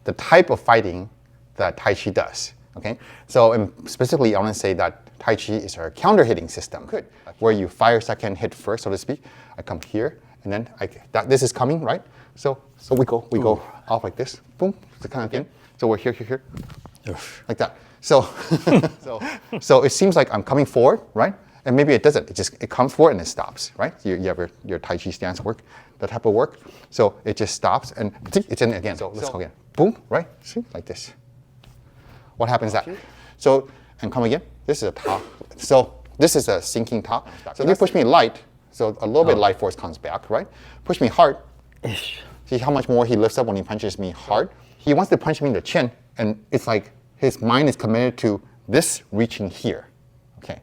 the type of fighting that Tai Chi does. Okay, so specifically, I want to say that Tai Chi is our counter-hitting system, where you fire second, hit first, so to speak. I come here, and then this is coming, right? So we go off like this, boom, the kind of thing. So we're here, like that. So so it seems like I'm coming forward, right? And maybe it doesn't. It comes forward and it stops, right? You have your Tai Chi stance work, that type of work. So it just stops and it's in again. So let's go again. Boom, right? See, like this. What happens that? So, and come again. This is a top. So this is a sinking top. So if you push me light, so a little bit light force comes back, right? Push me hard. See how much more he lifts up when he punches me hard? He wants to punch me in the chin, and it's like his mind is committed to this reaching here, okay?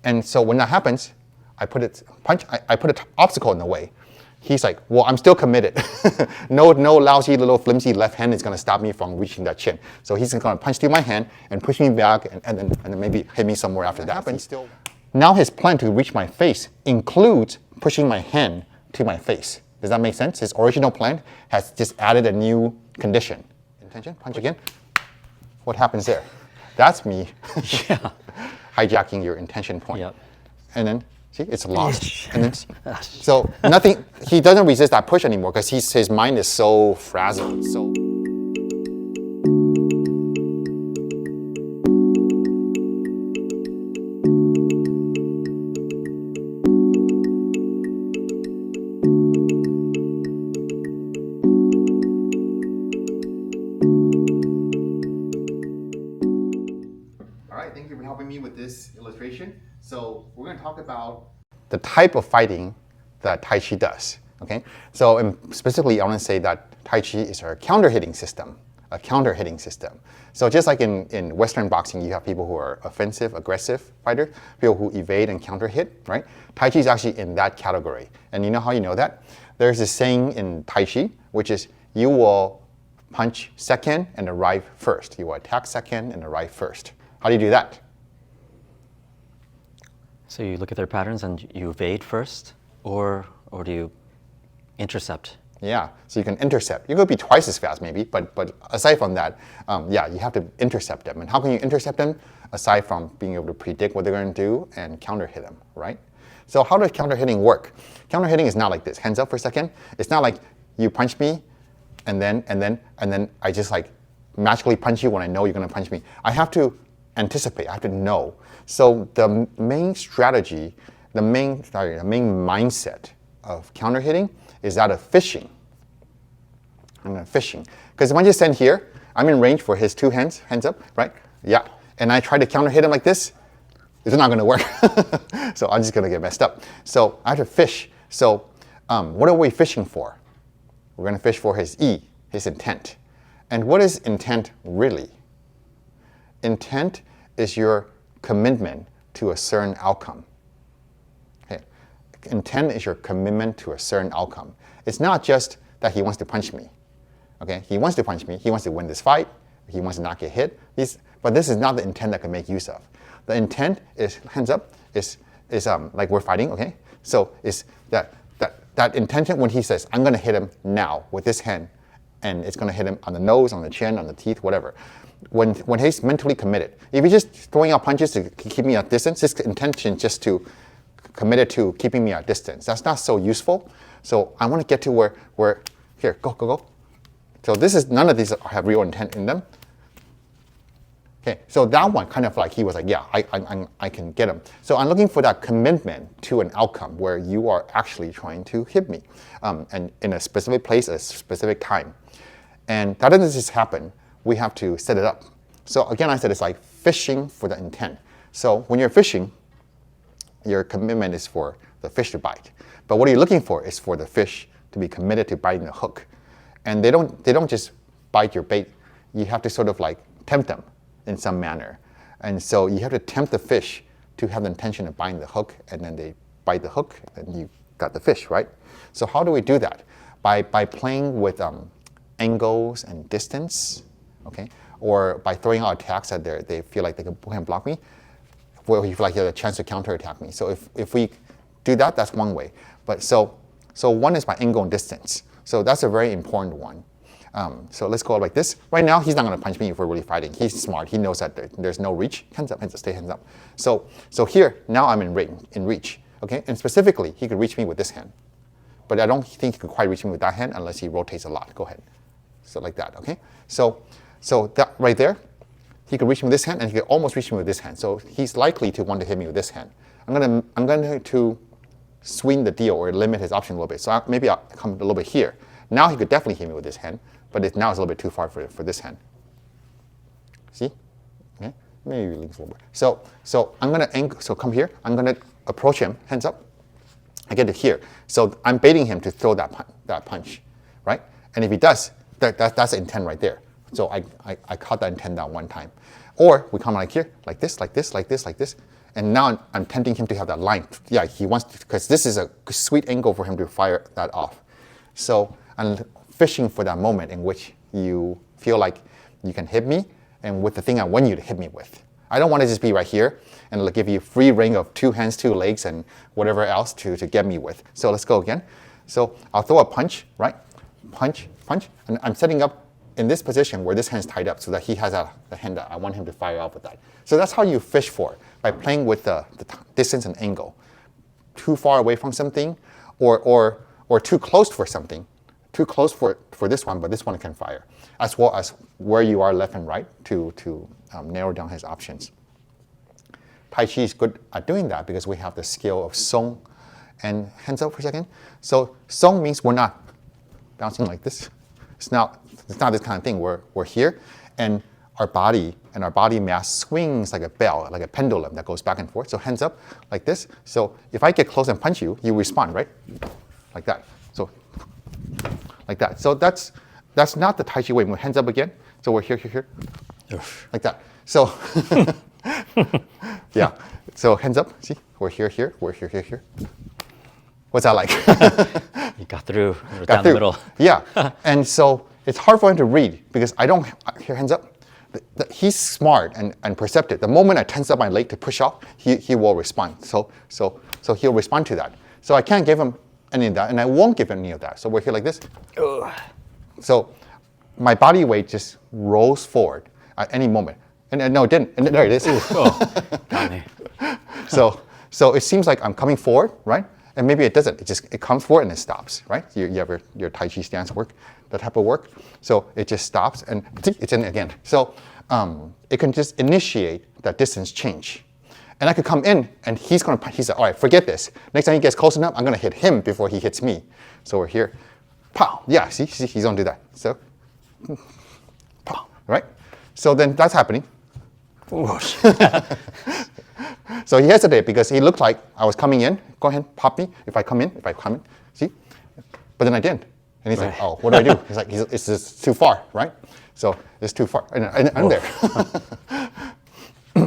And so when that happens, I put an obstacle in the way. He's like, well, I'm still committed. No lousy little flimsy left hand is gonna stop me from reaching that chin. So he's gonna punch through my hand and push me back and then maybe hit me somewhere after that happens. Now his plan to reach my face includes pushing my hand to my face. Does that make sense? His original plan has just added a new condition. Intention, punch again. What happens there? That's me hijacking your intention point. Yep. And then, see, it's lost. And then, so nothing, he doesn't resist that push anymore because his mind is so frazzled. So. Thank you for helping me with this illustration. So we're going to talk about the type of fighting that Tai Chi does. Okay, so specifically, I want to say that Tai Chi is our counter-hitting system, a counter-hitting system. So just like in Western boxing, you have people who are offensive, aggressive fighters, people who evade and counter-hit, right? Tai Chi is actually in that category. And you know how you know that? There's this saying in Tai Chi, which is you will punch second and arrive first. You will attack second and arrive first. How do you do that? So you look at their patterns and you evade first, or do you intercept? Yeah, so you can intercept. You could be twice as fast maybe, but aside from that, yeah, you have to intercept them. And how can you intercept them? Aside from being able to predict what they're going to do and counter hit them, right? So how does counter hitting work? Counter hitting is not like this. Hands up for a second. It's not like you punch me, and then I just like magically punch you when I know you're going to punch me. I have to anticipate, I have to know. So the main strategy, the main mindset of counter hitting is that of fishing. I'm fishing. Because when you stand here, I'm in range for his two hands up, right? Yeah. And I try to counter hit him like this, it's not gonna work. So I'm just gonna get messed up. So I have to fish. So what are we fishing for? We're gonna fish for his Yi, his intent. And what is intent really? Intent is your commitment to a certain outcome. Okay. Intent is your commitment to a certain outcome. It's not just that he wants to punch me. Okay, he wants to punch me. He wants to win this fight. He wants to not get hit. But this is not the intent that I can make use of. The intent is hands up. Is like we're fighting. Okay, so is that intention when he says I'm going to hit him now with this hand, and it's going to hit him on the nose, on the chin, on the teeth, whatever. When he's mentally committed, if he's just throwing out punches to keep me at distance, his intention is just to committed to keeping me at distance. That's not so useful. So I want to get to where here, go. So this is, none of these have real intent in them. Okay, so that one kind of like, he was like, yeah, I can get him. So I'm looking for that commitment to an outcome where you are actually trying to hit me, and in a specific place, a specific time. And that doesn't just happen. We have to set it up. So again, I said it's like fishing for the intent. So when you're fishing, your commitment is for the fish to bite. But what you're looking for is for the fish to be committed to biting the hook. And they don't just bite your bait. You have to sort of like tempt them in some manner. And so you have to tempt the fish to have the intention of biting the hook, and then they bite the hook, and you got the fish, right? So how do we do that? By playing with angles and distance, okay? Or by throwing out attacks that they feel like they can block me, where you feel like you have a chance to counterattack me. So if we do that, that's one way. But so one is by angle and distance. So that's a very important one. So let's go like this. Right now, he's not going to punch me if we're really fighting. He's smart. He knows that there's no reach. Hands up, stay hands up. So here, now I'm in reach. Okay, and specifically, he could reach me with this hand. But I don't think he could quite reach me with that hand unless he rotates a lot. Go ahead. So like that, okay? So that right there, he could reach me with this hand, and he could almost reach me with this hand. So he's likely to want to hit me with this hand. I'm going to swing the deal or limit his option a little bit. So maybe I'll come a little bit here. Now he could definitely hit me with this hand, but now it's a little bit too far for this hand. See? Okay? Maybe links a little bit. So I'm going to angle. So come here. I'm going to approach him. Hands up. I get it here. So I'm baiting him to throw that punch, right? And if he does, that's the intent right there. So I caught that intent down one time. Or we come like here, like this, like this, like this, like this. And now I'm tempting him to have that line. Yeah, he wants to, because this is a sweet angle for him to fire that off. So I'm fishing for that moment in which you feel like you can hit me and with the thing I want you to hit me with. I don't want to just be right here and give you free reign of 2 hands, 2 legs, and whatever else to get me with. So let's go again. So I'll throw a punch, right? Punch, punch. And I'm setting up in this position where this hand's tied up so that he has the hand that I want him to fire off with that. So that's how you fish for it, by playing with the distance and angle. Too far away from something or too close for something. Too close for this one, but this one can fire. As well as where you are left and right to narrow down his options. Tai Chi is good at doing that because we have the skill of song. And hands up for a second. So song means we're not bouncing like this. It's not this kind of thing. We're here, and our body mass swings like a bell, like a pendulum that goes back and forth. So hands up like this. So if I get close and punch you, you respond, right? Like that. So like that. So that's not the Tai Chi way. We're hands up again. So we're here. Like that. So yeah. So hands up. See, we're here. We're here. What's that like? You got through. Got down through. the middle. Yeah. And so it's hard for him to read because I don't here hands up. He's smart and perceptive. The moment I tense up my leg to push off, he will respond. So he'll respond to that. So I can't give him any of that, and I won't give him any of that. So we're here like this. Ugh. So my body weight just rolls forward at any moment. And no, it didn't. And there it is. Got me. So it seems like I'm coming forward, right? And maybe it doesn't. It comes forward and it stops, right? You have your Tai Chi stance work, that type of work. So it just stops and it's in again. So it can just initiate that distance change. And I could come in and he's like, all right, forget this. Next time he gets close enough, I'm gonna hit him before he hits me. So we're here. Pow! Yeah, see, he's gonna do that. So, pow, right? So then that's happening. So he hesitated because he looked like I was coming in. Go ahead, pop me if I come in, see? But then I didn't. And he's like, oh, what do I do? He's like, it's just too far, right? So it's too far, and I'm there.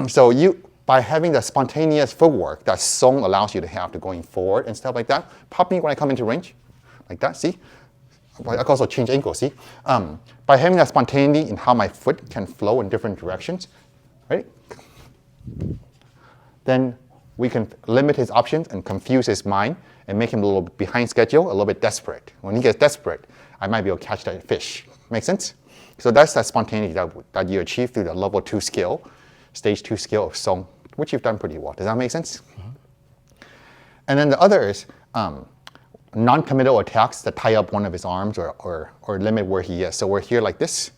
So by having the spontaneous footwork that song allows you to have to going forward and stuff like that, pop me when I come into range, like that, see? I can also change angle, see? By having that spontaneity in how my foot can flow in different directions, right? Then we can limit his options and confuse his mind and make him a little behind schedule, a little bit desperate. When he gets desperate, I might be able to catch that fish. Make sense? So that's that spontaneity that you achieve through the level 2 skill, stage 2 skill of song, which you've done pretty well. Does that make sense? Mm-hmm. And then the other is non-committal attacks that tie up one of his arms or limit where he is. So we're here like this.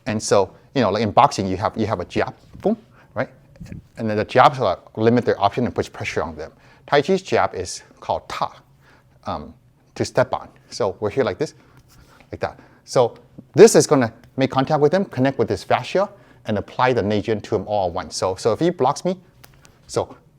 And so, like in boxing, you have a jab, boom, right? And then the jabs limit their option and puts pressure on them. Tai Chi's jab is called Ta, to step on. So we're here like this, like that. So this is going to make contact with him, connect with his fascia, and apply the Neijin to him all at once. So if he blocks me,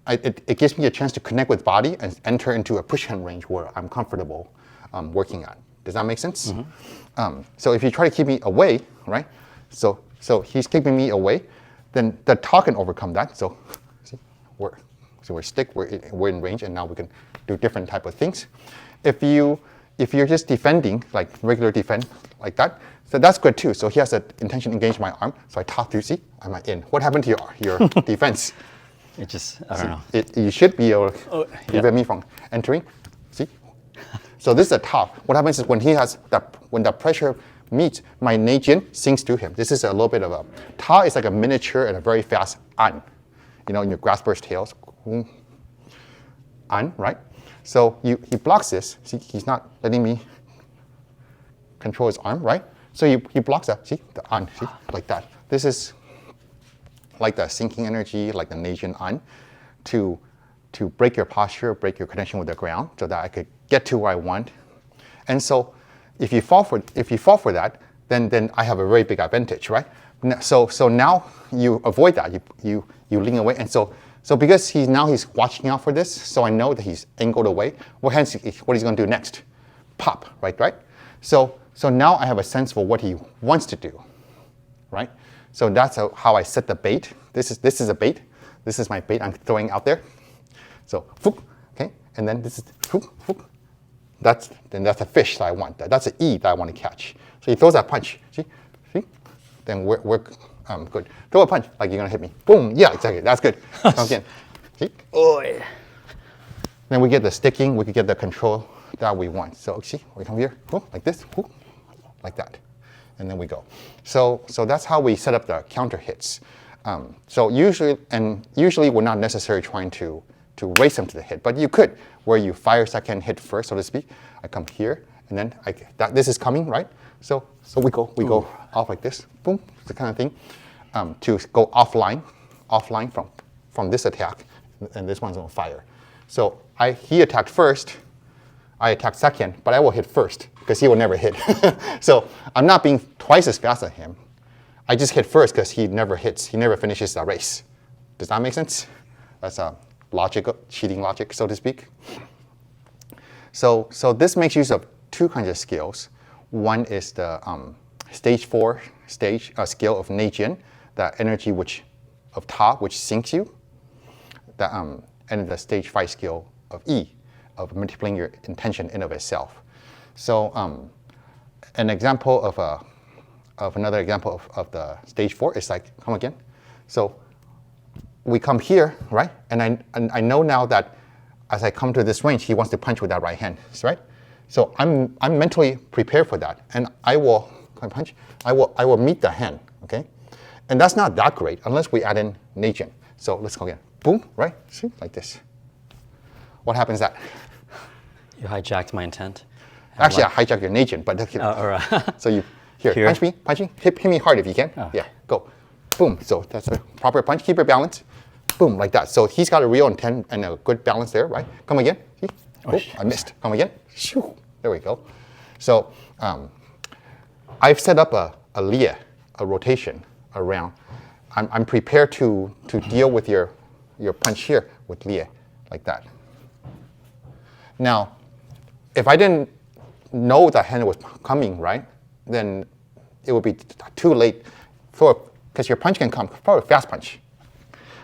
it gives me a chance to connect with body and enter into a push hand range where I'm comfortable working at. Does that make sense? Mm-hmm. So if you try to keep me away, right? So he's keeping me away, then the Ta can overcome that. So see, we're in range, and now we can do different type of things. If you're just defending, like regular defense, like that, so that's good too. So he has an intention to engage my arm. So I talk through, see, I'm in. What happened to your defense? It just, I don't know. You should be able to prevent me from entering, see? So this is a top. What happens is when that pressure meets, my Neijin sinks to him. This is a little bit of a, Ta is like a miniature and a very fast an. You know, in your grasper's tails, an, right? So he blocks this. See, he's not letting me control his arm, right? So he blocks that, see, the an, see, like that. This is like the sinking energy, like the Neijin an, to break your posture, break your connection with the ground, so that I could get to where I want. And so, if you fall for that, then I have a very big advantage, right? So now you avoid that. You lean away, and so because he's watching out for this, so I know that he's angled away. What he's going to do next? Pop, right? So now I have a sense for what he wants to do, right? So that's how I set the bait. This is a bait. This is my bait I'm throwing out there. So, okay, and then this is, that's a fish that I want. That's an E that I want to catch. So he throws that punch. See? Then we're good. Throw a punch like you're gonna hit me. Boom. Yeah, exactly. That's good. Come again. See? Oi. Then we get the sticking. We can get the control that we want. So see, we come here, like this, like that, and then we go. So that's how we set up the counter hits. So usually we're not necessarily trying to race them to the hit, but you could, where you fire second hit first, so to speak. I come here, and then this is coming, right? So we go off like this, boom, the kind of thing, to go offline from this attack, and this one's gonna fire. So he attacked first, I attacked second, but I will hit first because he will never hit. So I'm not being twice as fast as him. I just hit first because he never hits. He never finishes the race. Does that make sense? That's a cheating logic, so to speak. So this makes use of two kinds of skills. One is the stage 4 skill of Neijin, the energy of Ta, which sinks you, and the stage 5 skill of Yi, of multiplying your intention in of itself. So an example of another example of the stage 4 is like, come again. So we come here, right? And I know now that as I come to this range, he wants to punch with that right hand, right? So I'm mentally prepared for that, and I will punch. I will meet the hand, okay? And that's not that great unless we add in Neijin. So let's go again. Boom, right? See, like this. What happens that? You hijacked my intent. Actually, I hijacked your Neijin, but all right. So here, punch me, hit me hard if you can. Oh. Yeah, go. Boom. So that's a proper punch. Keep your balance. Boom, like that. So he's got a real intent and a good balance there, right? Come again. See? Oh, I missed. Come again. Shoo. There we go. So I've set up a lia, a rotation around. I'm prepared to deal with your punch here with lia, like that. Now, if I didn't know the hand was coming, right, then it would be too late because your punch can come, probably fast punch.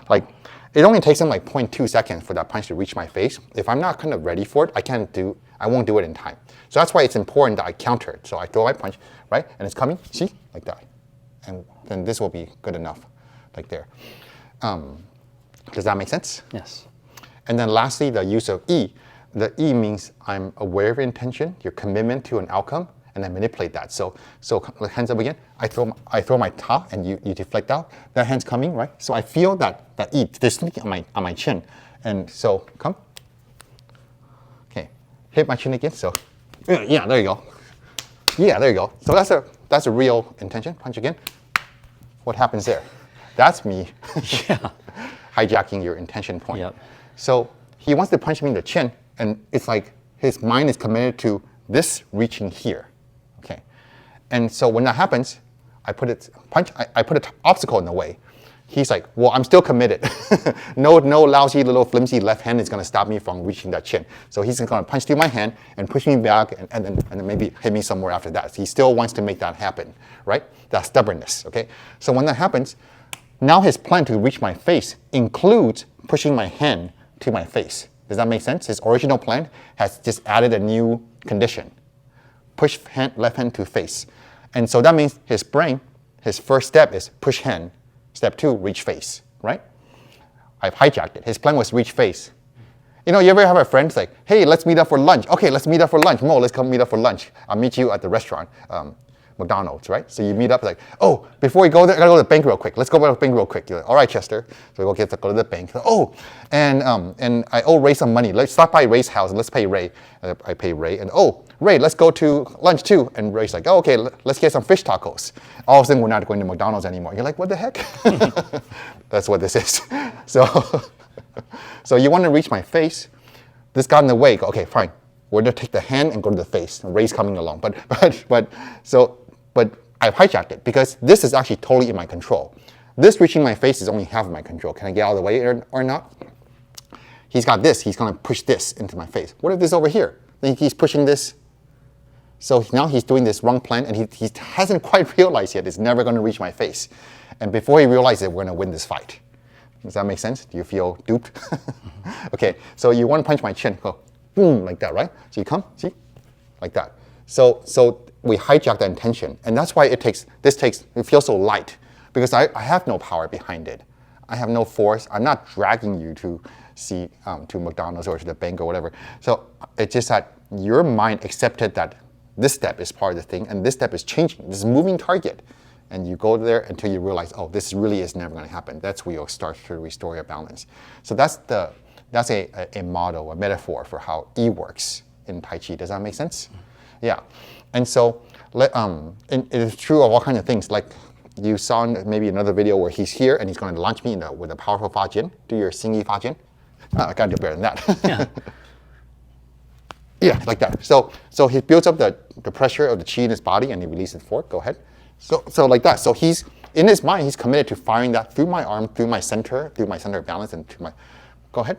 Like, it only takes them like 0.2 seconds for that punch to reach my face. If I'm not kind of ready for it, I won't do it in time. So that's why it's important that I counter it. So I throw my punch, right, and it's coming, see, like that. And then this will be good enough, like there. Does that make sense? Yes. And then lastly, the use of E. The E means I'm aware of your intention, your commitment to an outcome, and I manipulate that. So hands up again. I throw my Ta, and you deflect out. That hand's coming, right? So I feel that E distinctly on my chin, and so come. Okay, hit my chin again. So yeah, there you go. Yeah, there you go. So that's a real intention. Punch again. What happens there? That's me hijacking your intention point. Yep. So he wants to punch me in the chin, and it's like his mind is committed to this reaching here. Okay, and so when that happens, I put an obstacle in the way. He's like, well, I'm still committed. No lousy little flimsy left hand is going to stop me from reaching that chin. So he's going to punch through my hand and push me back, and then maybe hit me somewhere after that. He still wants to make that happen, right? That stubbornness. Okay. So when that happens, now his plan to reach my face includes pushing my hand to my face. Does that make sense? His original plan has just added a new condition. Push left hand to face. And so that means his brain, his first step is push hand. Step 2, reach face, right? I've hijacked it. His plan was reach face. You know, you ever have a friend like, hey, let's meet up for lunch. Okay, let's meet up for lunch. Mo, let's come meet up for lunch. I'll meet you at the restaurant. McDonald's, right? So you meet up like, oh, before we go there, I gotta go to the bank real quick. Let's go to the bank real quick. You're like, all right, Chester. So we go to the bank. Oh, and I owe Ray some money. Let's stop by Ray's house and let's pay Ray. I pay Ray. And oh, Ray, let's go to lunch too. And Ray's like, oh, okay, let's get some fish tacos. All of a sudden, we're not going to McDonald's anymore. You're like, what the heck? That's what this is. So you want to reach my face. This got in the way. Okay, fine. We're going to take the hand and go to the face. And Ray's coming along. But I've hijacked it because this is actually totally in my control. This reaching my face is only half of my control. Can I get out of the way or not? He's got this. He's going to push this into my face. What if this over here? Then he's pushing this. So now he's doing this wrong plan, and he hasn't quite realized yet it's never going to reach my face. And before he realizes it, we're going to win this fight. Does that make sense? Do you feel duped? Okay, so you want to punch my chin. Go boom, like that, right? So you come, see? Like that. So we hijack the intention, and that's why it feels so light, because I have no power behind it. I have no force. I'm not dragging you to McDonald's or to the bank or whatever. So it's just that your mind accepted that this step is part of the thing, and this step is changing. This is a moving target. And you go there until you realize, oh, this really is never going to happen. That's where you'll start to restore your balance. So that's a model, a metaphor for how Yi works in Tai Chi. Does that make sense? Yeah. And so it is true of all kinds of things. Like you saw in maybe another video where he's here and he's going to launch me with a powerful Fa Jian. Do your Xing Yi Fa Jian. I got to do better than that. Yeah. Yeah, like that. So he builds up the pressure of the Qi in his body and he releases forward. Go ahead. So like that. So he's, in his mind, he's committed to firing that through my arm, through my center of balance, and to my, go ahead.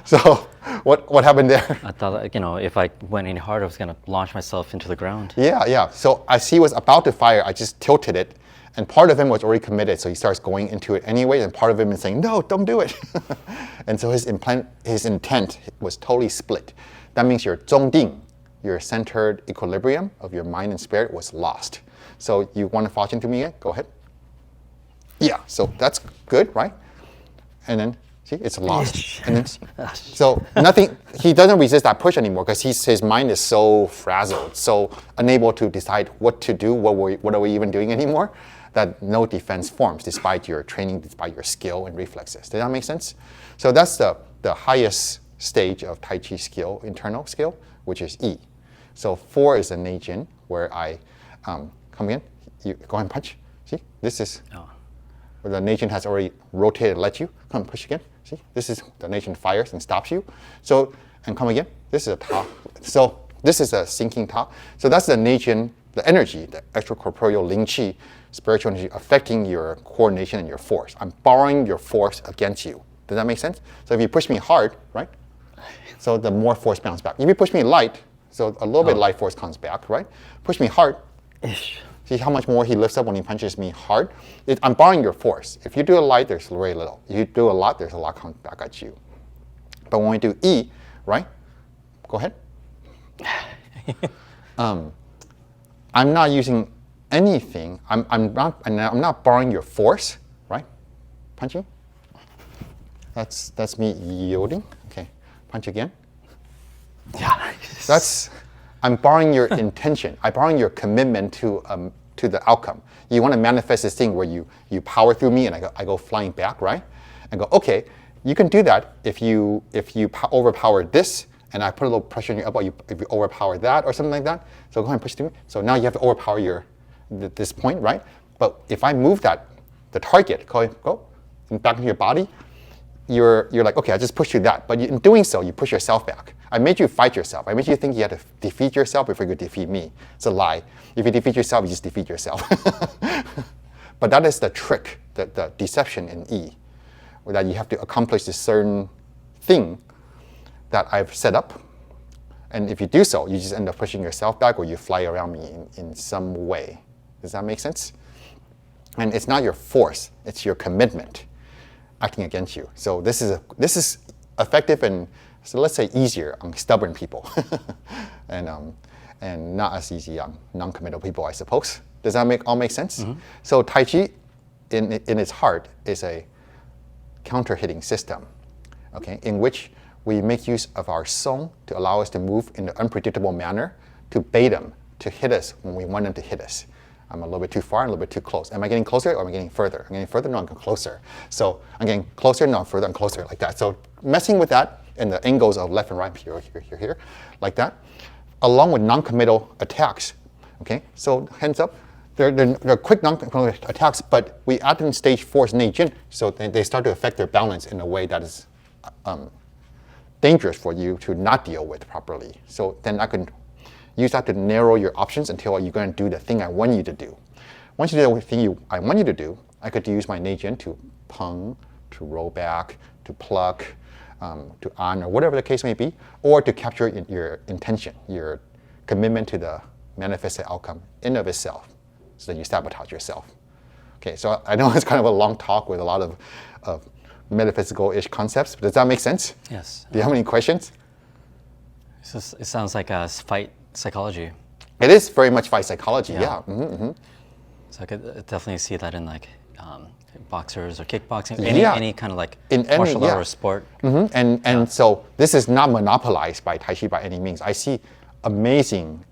So what happened there? I thought, if I went any harder, I was going to launch myself into the ground. Yeah. So as he was about to fire, I just tilted it, and part of him was already committed, so he starts going into it anyway, and part of him is saying, no, don't do it. And so his intent was totally split. That means your zhongding, your centered equilibrium of your mind and spirit, was lost. So you want to Fa Jian to me again? Go ahead. Yeah, so that's good, right? And then, see, it's lost. And then, so nothing, he doesn't resist that push anymore because his mind is so frazzled, so unable to decide what to do, what are we even doing anymore, that no defense forms despite your training, despite your skill and reflexes. Does that make sense? So that's the highest stage of Tai Chi skill, internal skill, which is Yi. So 4 is a Neijin, where I come in, you go ahead and punch. See, this is where the Neijin has already rotated, let you come push again. See, this is the Neijin fires and stops you. So, and come again. This is a Ta. So this is a sinking Ta. So that's the Neijin, the energy, the extracorporeal Ling Qi, spiritual energy affecting your coordination and your force. I'm borrowing your force against you. Does that make sense? So if you push me hard, right? So the more force bounces back. If you push me light, so a little bit light force comes back, right? Push me hard. See how much more he lifts up when he punches me hard? I'm borrowing your force. If you do a light, there's very little. If you do a lot, there's a lot coming back at you. But when we do Yi, right? Go ahead. I'm not using anything. I'm not borrowing your force, right? Punching. That's me yielding. Okay, punch again. Yeah. I'm borrowing your intention. I'm borrowing your commitment to the outcome. You want to manifest this thing where you power through me and I go flying back, right? And go, okay, you can do that if you overpower this and I put a little pressure on your elbow, if you overpower that or something like that. So go ahead and push through me. So now you have to overpower this point, right? But if I move the target, go back into your body, you're like, okay, I just pushed you that. But in doing so, you push yourself back. I made you fight yourself. I made you think you had to defeat yourself before you could defeat me. It's a lie. If you defeat yourself, you just defeat yourself. But that is the trick, the deception in Yi, that you have to accomplish this certain thing that I've set up. And if you do so, you just end up pushing yourself back or you fly around me in some way. Does that make sense? And it's not your force, it's your commitment acting against you. So this is effective and, so let's say, easier on stubborn people, and not as easy on non-committal people, I suppose. Does that all make sense? Mm-hmm. So Tai Chi, in its heart, is a counter-hitting system, okay, in which we make use of our song to allow us to move in an unpredictable manner to bait them, to hit us when we want them to hit us. I'm a little bit too far and a little bit too close. Am I getting closer or am I getting further? I'm getting further? No, I'm getting closer. So I'm getting closer, no, I'm further, I'm closer, like that. So messing with that and the angles of left and right, here, like that, along with non-committal attacks, okay? So hands up, they're quick non-committal attacks, but we add in stage 4's Neijin, so they start to affect their balance in a way that is dangerous for you to not deal with properly. So then I can use that to narrow your options until you're going to do the thing I want you to do. Once you do the thing I want you to do, I could use my Neijin to pung, to roll back, to pluck, to on, or whatever the case may be, or to capture your intention, your commitment to the manifested outcome in of itself, so that you sabotage yourself. Okay, so I know it's kind of a long talk with a lot of metaphysical-ish concepts, but does that make sense? Yes. Do you have any questions? It sounds like a fight psychology. It is very much fight psychology, yeah. So I could definitely see that in like boxers or kickboxing, Yeah. any kind of like In any- martial art yeah. or sport. And so this is not monopolized by Tai Chi by any means. I see amazing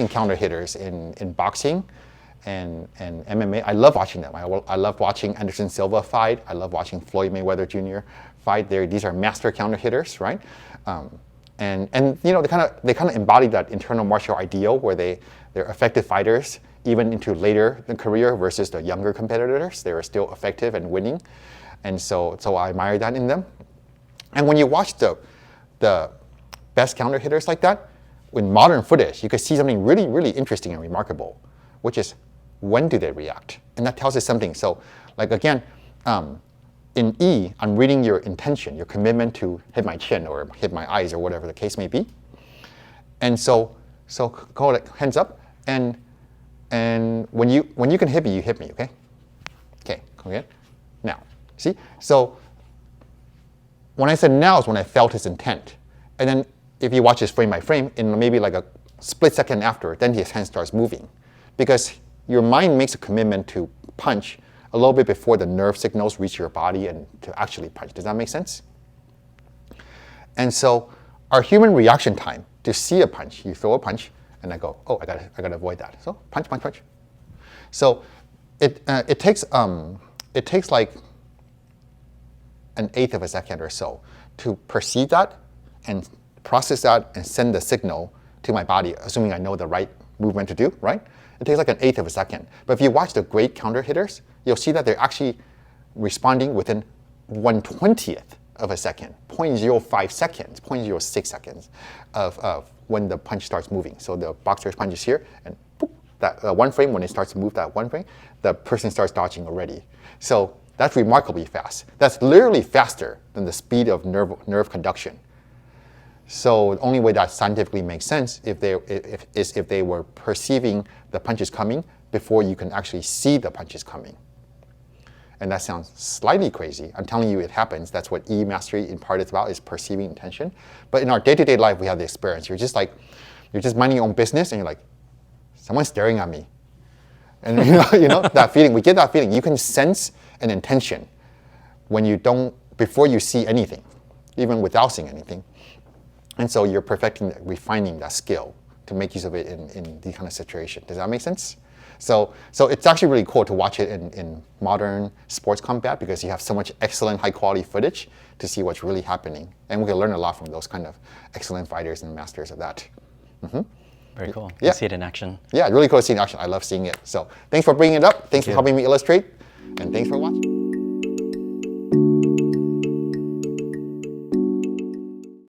counter hitters in boxing and MMA. I love watching them. I love watching Anderson Silva fight. I love watching Floyd Mayweather Jr. fight. These are master counter hitters, right? And you know, they kind of embody that internal martial ideal where they're effective fighters even into later in career versus the younger competitors. They were still effective and winning, and so I admire that in them. And when you watch the best counter hitters like that, in modern footage, you could see something really, really interesting and remarkable, which is when do they react? And that tells us something. So, like again, in Yi, I'm reading your intention, your commitment to hit my chin or hit my eyes or whatever the case may be. And so go like hands up, and when you can hit me, you hit me, okay? Okay, go ahead. Now, see? So when I said now is when I felt his intent. And then if you watch this frame by frame, in maybe like a split second after, then his hand starts moving. Because your mind makes a commitment to punch a little bit before the nerve signals reach your body and to actually punch. Does that make sense? And so our human reaction time to see a punch, you throw a punch, and I go, oh, I gotta avoid that. So punch, punch, punch. So it takes like an eighth of a second or so to perceive that and process that and send the signal to my body, assuming I know the right movement to do, right? It takes like an eighth of a second. But if you watch the great counter hitters, you'll see that they're actually responding within 1/20th of a second, 0.05 seconds, 0.06 seconds of when the punch starts moving. So the boxer punches here, and boop, that one frame, when it starts to move that one frame, the person starts dodging already. So that's remarkably fast. That's literally faster than the speed of nerve conduction. So the only way that scientifically makes sense is if they were perceiving the punches coming before you can actually see the punches coming. And that sounds slightly crazy. I'm telling you it happens. That's what E mastery in part is about, is perceiving intention. But in our day-to-day life, we have the experience. You're just minding your own business and you're like, someone's staring at me. And you know that feeling, we get that feeling. You can sense an intention before you see anything, even without seeing anything. And so you're refining that skill to make use of it in these kind of situations. Does that make sense? So it's actually really cool to watch it in modern sports combat because you have so much excellent high quality footage to see what's really happening. And we can learn a lot from those kind of excellent fighters and masters of that. Very cool. Yeah. See it in action. Yeah, really cool to see it in action. I love seeing it. So thanks for bringing it up. Thanks for helping me illustrate. And thanks for watching.